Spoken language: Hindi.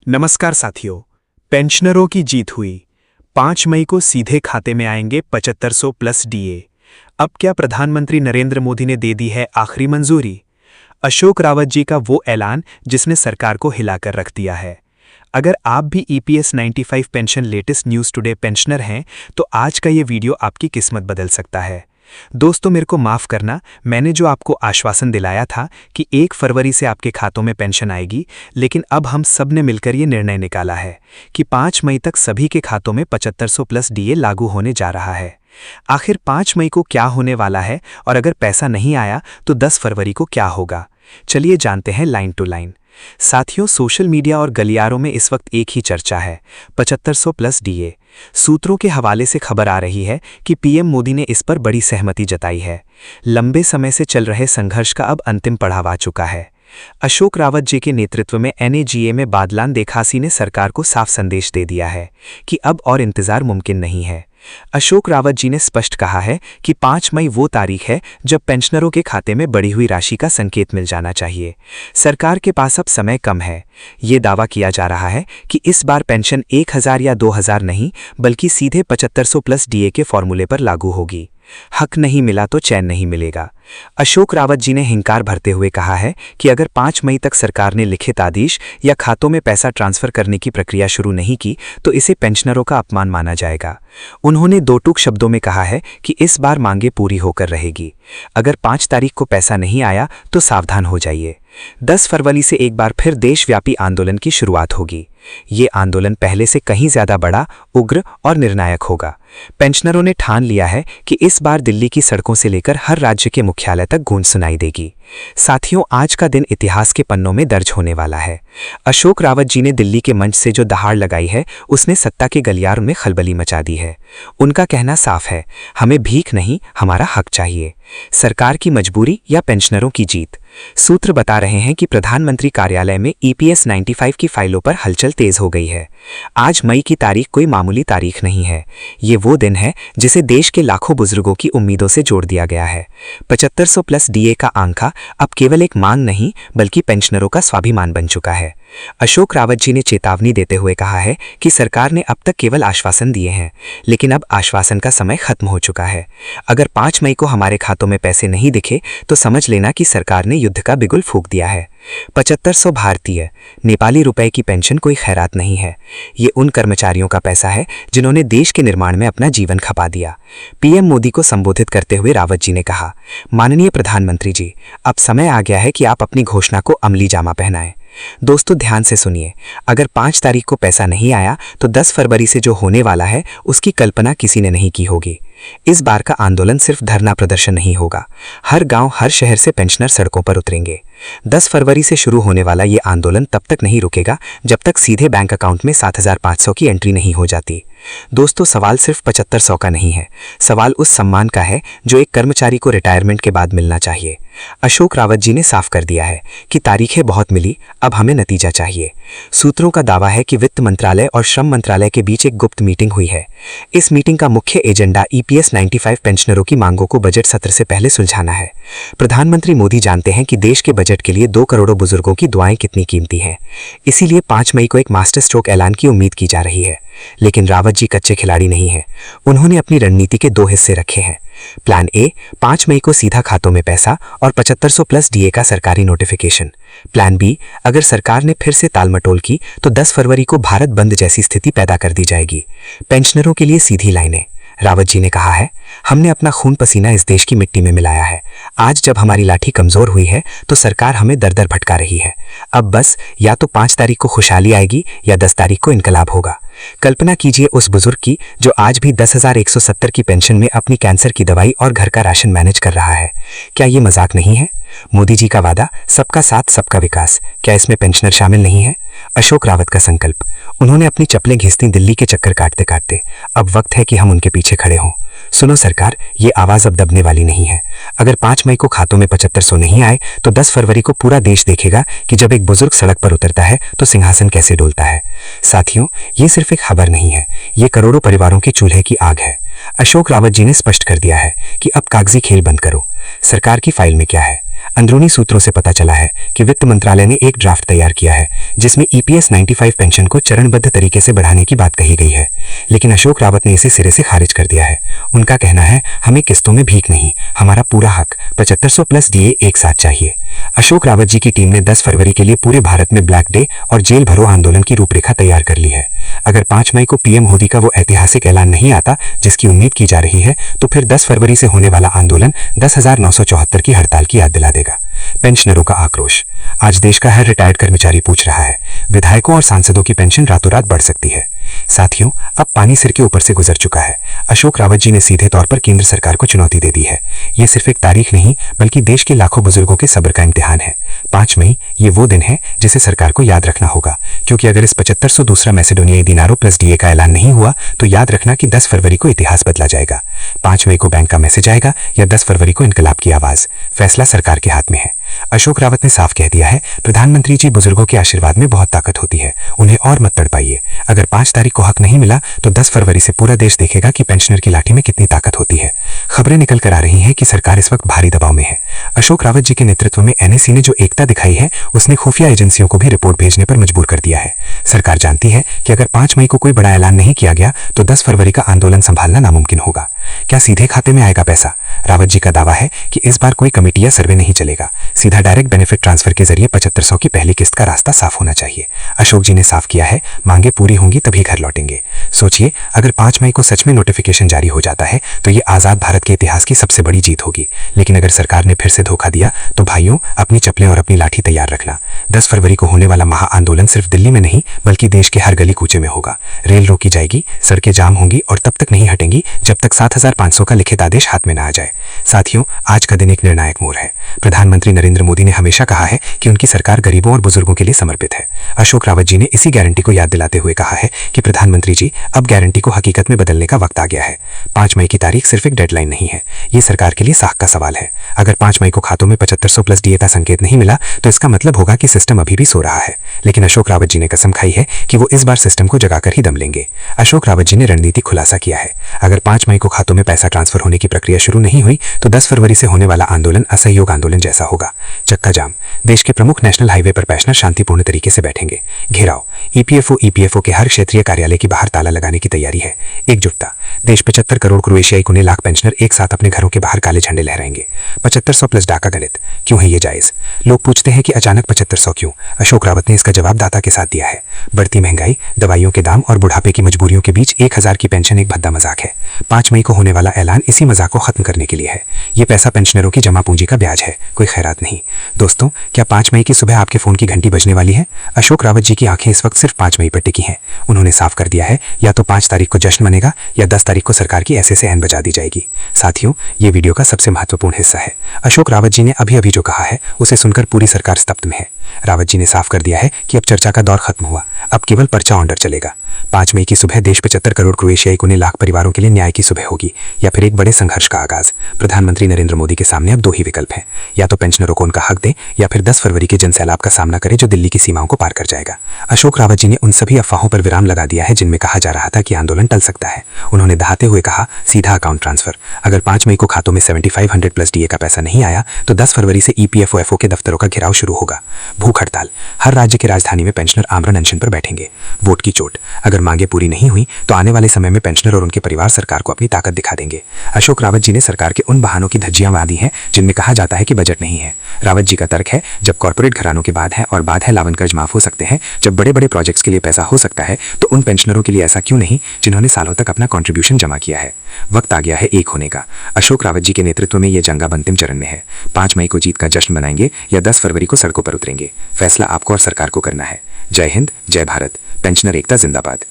नमस्कार साथियों, पेंशनरों की जीत हुई। 5 मई को सीधे खाते में आएंगे 7500 प्लस डीए। अब क्या प्रधानमंत्री नरेंद्र मोदी ने दे दी है आखिरी मंजूरी? अशोक रावत जी का वो ऐलान जिसने सरकार को हिलाकर रख दिया है। अगर आप भी EPS 95 pension latest news today pensioner हैं तो आज का ये वीडियो आपकी किस्मत बदल सकता है। दोस्तों, मेरे को माफ़ करना, मैंने जो आपको आश्वासन दिलाया था कि 1 फरवरी से आपके खातों में पेंशन आएगी, लेकिन अब हम सब ने मिलकर ये निर्णय निकाला है कि 5 मई तक सभी के खातों में 7500 प्लस डीए लागू होने जा रहा है। आखिर 5 मई को क्या होने वाला है और अगर पैसा नहीं आया तो 10 फरवरी को क्या होगा? चलिए जानते हैं लाइन टू लाइन। साथियों, सोशल मीडिया और गलियारों में इस वक्त एक ही चर्चा है, 7500 प्लस डीए। सूत्रों के हवाले से खबर आ रही है कि पीएम मोदी ने इस पर बड़ी सहमति जताई है। लंबे समय से चल रहे संघर्ष का अब अंतिम पड़ाव आ चुका है। अशोक रावत जी के नेतृत्व में NAGA में बादलान देखासी ने सरकार को साफ संदेश दे दिया है कि अब और इंतजार मुमकिन नहीं है। अशोक रावत जी ने स्पष्ट कहा है कि 5 मई वो तारीख है जब पेंशनरों के खाते में बढ़ी हुई राशि का संकेत मिल जाना चाहिए। सरकार के पास अब समय कम है। ये दावा किया जा रहा है कि इस बार पेंशन 1000 या 2000 नहीं, बल्कि सीधे 7500 प्लस डीए के फॉर्मूले पर लागू होगी। हक नहीं मिला तो चैन नहीं मिलेगा। अशोक रावत जी ने हिंकार भरते हुए कहा है कि अगर 5 मई तक सरकार ने लिखित आदेश या खातों में पैसा ट्रांसफर करने की प्रक्रिया शुरू नहीं की तो इसे पेंशनरों का अपमान माना जाएगा। उन्होंने दो टूक शब्दों में कहा है कि इस बार मांगे पूरी होकर रहेगी। अगर 5 तारीख को पैसा नहीं आया तो सावधान हो जाइए। 10 फरवरी से एक बार फिर देशव्यापी आंदोलन की शुरुआत होगी। ये आंदोलन पहले से कहीं ज्यादा बड़ा, उग्र और निर्णायक होगा। पेंशनरों ने ठान लिया है कि इस बार दिल्ली की सड़कों से लेकर हर राज्य के मुख्यालय तक गूंज सुनाई देगी। साथियों, आज का दिन इतिहास के पन्नों में दर्ज होने वाला है। अशोक रावत जी ने दिल्ली के मंच से जो दहाड़ लगाई है, उसने सत्ता के गलियारों में खलबली मचा दी है। उनका कहना साफ है, हमें भीख नहीं, हमारा हक चाहिए। सरकार की मजबूरी या पेंशनरों की जीत? सूत्र बता रहे हैं कि प्रधानमंत्री कार्यालय में EPS 95 की फाइलों पर हलचल तेज हो गई है। आज मई की तारीख कोई मामूली तारीख नहीं है। ये वो दिन है जिसे देश के लाखों बुजुर्गों की उम्मीदों से जोड़ दिया गया है। 7500 प्लस डीए का आंकड़ा अब केवल एक मांग नहीं, बल्कि पेंशनरों का स्वाभिमान बन चुका है। अशोक रावत जी ने चेतावनी देते हुए कहा है कि सरकार ने अब तक केवल आश्वासन दिए हैं, लेकिन अब आश्वासन का समय खत्म हो चुका है। अगर 5 मई को हमारे खातों में पैसे नहीं दिखे तो समझ लेना कि सरकार ने युद्ध का बिगुल फूंक दिया है। 7500 भारतीय नेपाली रुपए की पेंशन कोई खैरात नहीं है। ये उन कर्मचारियों का पैसा है जिन्होंने देश के निर्माण में अपना जीवन खपा दिया। पीएम मोदी को संबोधित करते हुए रावत जी ने कहा, माननीय प्रधानमंत्री जी, अब समय आ गया है कि आप अपनी घोषणा को अमली जामा पहनाएं। दोस्तों, ध्यान से सुनिए, अगर 5 तारीख को पैसा नहीं आया तो 10 फरवरी से जो होने वाला है उसकी कल्पना किसी ने नहीं की होगी। इस बार का आंदोलन सिर्फ धरना प्रदर्शन नहीं होगा। हर गांव, हर शहर से पेंशनर सड़कों पर उतरेंगे। 10 फरवरी से शुरू होने वाला ये आंदोलन तब तक नहीं रुकेगा जब तक सीधे बैंक अकाउंट में 7500 की एंट्री नहीं हो जाती। दोस्तों, सवाल सिर्फ 7500 का नहीं है। सवाल उस सम्मान का है जो एक कर्मचारी को रिटायरमेंट के बाद मिलना चाहिए। अशोक रावत जी ने साफ कर दिया है कि तारीखें बहुत मिली, अब हमें नतीजा चाहिए। सूत्रों का दावा है कि वित्त मंत्रालय और श्रम मंत्रालय के बीच एक गुप्त मीटिंग हुई है। इस मीटिंग का मुख्य एजेंडा EPS 95 पेंशनरों की मांगों को बजट सत्र से पहले सुलझाना है। प्रधानमंत्री मोदी जानते हैं कि देश के बजट के लिए 2 करोड़ बुजुर्गों की दुआएं कितनी कीमती हैं। इसीलिए 5 मई को एक मास्टर स्ट्रोक ऐलान की उम्मीद की जा रही है। लेकिन रावत जी कच्चे खिलाड़ी नहीं हैं। उन्होंने अपनी रणनीति के 2 हिस्से रखे हैं। प्लान ए, 5 मई को सीधा खातों में पैसा और 7500 प्लस डीए का सरकारी नोटिफिकेशन। प्लान बी, अगर सरकार ने फिर से तालमटोल की तो 10 फरवरी को भारत बंद जैसी स्थिति पैदा कर दी जाएगी। पेंशनरों के लिए सीधी लाइनें। रावत जी ने कहा है, हमने अपना खून पसीना इस देश की मिट्टी में मिलाया है। आज जब हमारी लाठी कमजोर हुई है तो सरकार हमें दर दर भटका रही है। अब बस या तो 5 तारीख को खुशहाली आएगी या 10 तारीख को इनकलाब होगा। कल्पना कीजिए उस बुजुर्ग की जो आज भी 10,170 की पेंशन में अपनी कैंसर की दवाई और घर का राशन मैनेज कर रहा है। क्या ये मजाक नहीं है? मोदी जी का वादा, सबका साथ सबका विकास, क्या इसमें पेंशनर शामिल नहीं है? अशोक रावत का संकल्प। उन्होंने अपनी चप्पलें घिसती दिल्ली के चक्कर काटते काटते। अब वक्त है कि हम उनके पीछे खड़े हों। सुनो सरकार, ये आवाज अब दबने वाली नहीं है। अगर 5 मई को खातों में 7500 नहीं आए तो 10 फरवरी को पूरा देश देखेगा कि जब एक बुजुर्ग सड़क पर उतरता है तो सिंहासन कैसे डोलता है। साथियों, ये सिर्फ एक खबर नहीं है, ये करोड़ों परिवारों के चूल्हे की आग है। अशोक रावत जी ने स्पष्ट कर दिया है कि अब कागजी खेल बंद करो। सरकार की फाइल में क्या है? अंदरूनी सूत्रों से पता चला है कि वित्त मंत्रालय ने एक ड्राफ्ट तैयार किया है जिसमें EPS 95 पेंशन को चरणबद्ध तरीके से बढ़ाने की बात कही गई है, लेकिन अशोक रावत ने इसे सिरे से खारिज कर दिया है। उनका कहना है, हमें किस्तों में भीख नहीं, हमारा पूरा हक 7500 प्लस DA एक साथ चाहिए। अशोक रावत जी की टीम ने 10 फरवरी के लिए पूरे भारत में ब्लैक डे और जेल भरो आंदोलन की रूपरेखा तैयार कर ली है। अगर 5 मई को PM मोदी का वो ऐतिहासिक ऐलान नहीं आता जिसकी उम्मीद की जा रही है, तो फिर 10 फरवरी से होने वाला आंदोलन 10,974 की हड़ताल की याद दिला देगा। पेंशनरों का आक्रोश। आज देश का हर रिटायर्ड कर्मचारी पूछ रहा है, विधायकों और सांसदों की पेंशन रातों रात बढ़ सकती है। साथियों, अब पानी सिर के ऊपर से गुजर चुका है। अशोक रावत जी ने सीधे तौर पर केंद्र सरकार को चुनौती दे दी है। यह सिर्फ एक तारीख नहीं, बल्कि देश के लाखों बुजुर्गों के सब्र का इम्तिहान है। 5 मई ये वो दिन है जिसे सरकार को याद रखना होगा, क्योंकि अगर इस 7500 दूसरा मैसेडोनियाई दिनारों प्लस DA का ऐलान नहीं हुआ तो याद रखना कि 10 फरवरी को इतिहास बदला जाएगा। 5 मई को बैंक का मैसेज आएगा या 10 फरवरी को इनकलाब की आवाज। फैसला सरकार के हाथ में है। अशोक रावत ने साफ कह दिया है, प्रधानमंत्री जी, बुजुर्गों के आशीर्वाद में बहुत ताकत होती है, उन्हें और मत तड़पाइए। अगर 5 तारीख को हक नहीं मिला तो 10 फरवरी से पूरा देश देखेगा कि पेंशनर की लाठी में कितनी ताकत होती है। खबरें निकल कर आ रही हैं कि सरकार इस वक्त भारी दबाव में है। अशोक रावत जी के नेतृत्व में NSE ने जो एकता दिखाई है, उसने खुफिया एजेंसियों को भी रिपोर्ट भेजने पर मजबूर कर दिया है। सरकार जानती है कि अगर 5 मई को कोई बड़ा ऐलान नहीं किया गया तो 10 फरवरी का आंदोलन संभालना नामुमकिन होगा। क्या सीधे खाते में आएगा पैसा? रावत जी का दावा है कि इस बार कोई कमेटी या सर्वे नहीं चलेगा, सीधा डायरेक्ट बेनिफिट ट्रांसफर के जरिए 7500 की पहली किस्त का रास्ता साफ होना चाहिए। अशोक जी ने साफ किया है, मांगे पूरी होंगी तभी घर लौटेंगे। सोचिए, अगर 5 मई को सच में नोटिफिकेशन जारी हो जाता है तो ये आजाद भारत के इतिहास की सबसे बड़ी जीत होगी। लेकिन अगर सरकार ने फिर से धोखा दिया तो भाइयों, अपनी चप्पलें और अपनी लाठी तैयार रखना। 10 फरवरी को होने वाला महा आंदोलन सिर्फ दिल्ली में नहीं बल्कि देश के हर गली कूचे में होगा। रेल रोकी जाएगी, सड़कें जाम होंगी और तब तक नहीं हटेंगी जब तक 7500 का लिखित आदेश हाथ में न आ जाए। साथियों, आज का दिन एक निर्णायक मोड़ है। प्रधानमंत्री नरेंद्र मोदी ने हमेशा कहा है कि उनकी सरकार गरीबों और बुजुर्गों के लिए समर्पित है। अशोक रावत जी ने इसी गारंटी को याद दिलाते हुए कहा है कि प्रधानमंत्री जी, अब गारंटी को हकीकत में बदलने का वक्त आ गया है। 5 मई की तारीख सिर्फ एक डेडलाइन नहीं है, ये सरकार के लिए साख का सवाल है। अगर 5 मई को खातों में 7500 प्लस DA का संकेत नहीं मिला तो इसका मतलब होगा कि सिस्टम अभी भी सो रहा है। लेकिन अशोक रावत जी ने कसम खाई है कि वो इस बार सिस्टम को जगाकर ही दम लेंगे। अशोक रावत जी ने रणनीतिक खुलासा किया है, अगर 5 मई को खातों में पैसा ट्रांसफर होने की प्रक्रिया शुरू नहीं हुई तो 10 फरवरी से होने वाला आंदोलन असहयोग आंदोलन जैसा होगा। चक्का जाम। देश के प्रमुख नेशनल हाईवे पर पेंशनर शांतिपूर्ण तरीके से बैठेंगे। घेराव। EPFO के हर क्षेत्रीय कार्यालय के बाहर ताला लगाने की तैयारी है। एकजुटता। देश 75 करोड़ क्रोएशियाई कुने लाख पेंशनर एक साथ अपने घरों के बाहर काले झंडे लहराएंगे। 7500 प्लस डाका गणित। क्यों है ये जायज? लोग पूछते हैं कि अचानक 7500 क्यों? अशोक रावत ने इसका जवाब दाता के साथ दिया है। बढ़ती महंगाई, दवाइयों के दाम और बुढ़ापे की मजबूरियों के बीच 1000 की पेंशन एक भद्दा मजाक है। 5 मई को होने वाला ऐलान इसी मजाक को खत्म करने के लिए है। ये पैसा पेंशनरों की जमा पूंजी का ब्याज है, कोई खैरात नहीं। दोस्तों, क्या 5 मई की सुबह आपके फोन की घंटी बजने वाली है? अशोक रावत जी की आंखें इस वक्त सिर्फ 5 मई पर टिकी हैं। उन्होंने साफ कर दिया है, या तो 5 तारीख को जश्न मनेगा या 10 तारीख को सरकार की ऐसे से ऐन बजा दी जाएगी। साथियों, ये वीडियो का सबसे महत्वपूर्ण हिस्सा है। अशोक रावत जी ने अभी जो कहा है उसे सुनकर पूरी सरकार स्तब्ध में है। रावत जी ने साफ कर दिया है कि अब चर्चा का दौर खत्म हुआ, अब केवल पर्चा ऑर्डर चलेगा। 5 मई की सुबह देश 75 करोड़ क्रोएशियाई कुने लाख परिवारों के लिए न्याय की सुबह होगी, या फिर एक बड़े संघर्ष का आगाज। प्रधानमंत्री नरेंद्र मोदी के सामने अब 2 ही विकल्प हैं, या तो पेंशनरों को उनका हक दें या फिर 10 फरवरी के जनसैलाब का सामना करें जो दिल्ली की सीमाओं को पार कर जाएगा। अशोक रावत जी ने उन सभी अफवाहों पर विराम लगा दिया है जिनमें कहा जा रहा था कि आंदोलन टल सकता है। उन्होंने दहाते हुए कहा, सीधा अकाउंट ट्रांसफर। अगर 5 मई को खातों में 7500 प्लस DA का पैसा नहीं आया तो 10 फरवरी से EPFO के दफ्तरों का घेराव शुरू होगा। भूख हड़ताल। हर राज्य की राजधानी में पेंशनर आमरण अनशन पर बैठेंगे। वोट की चोट। अगर मांगे पूरी नहीं हुई तो आने वाले समय में पेंशनर और उनके परिवार सरकार को अपनी ताकत दिखा देंगे। अशोक रावत जी ने सरकार के उन बहानों की धज्जियां बांधी हैं जिनमें कहा जाता है कि बजट नहीं है। रावत जी का तर्क है, जब कॉर्पोरेट घरानों के बाद है और बाद है लावन कर्ज माफ हो सकते हैं, जब बड़े बड़े प्रोजेक्ट्स के लिए पैसा हो सकता है तो उन पेंशनरों के लिए ऐसा क्यों नहीं जिन्होंने सालों तक अपना कॉन्ट्रीब्यूशन जमा किया है। वक्त आ गया है एक होने का। अशोक रावत जी के नेतृत्व में यह जंग अब अंतिम चरण में है। 5 मई को जीत का जश्न मनाएंगे या 10 फरवरी को सड़कों पर उतरेंगे, फैसला आपको और सरकार को करना है। जय हिंद, जय भारत। पेंशनर एकता जिंदाबाद।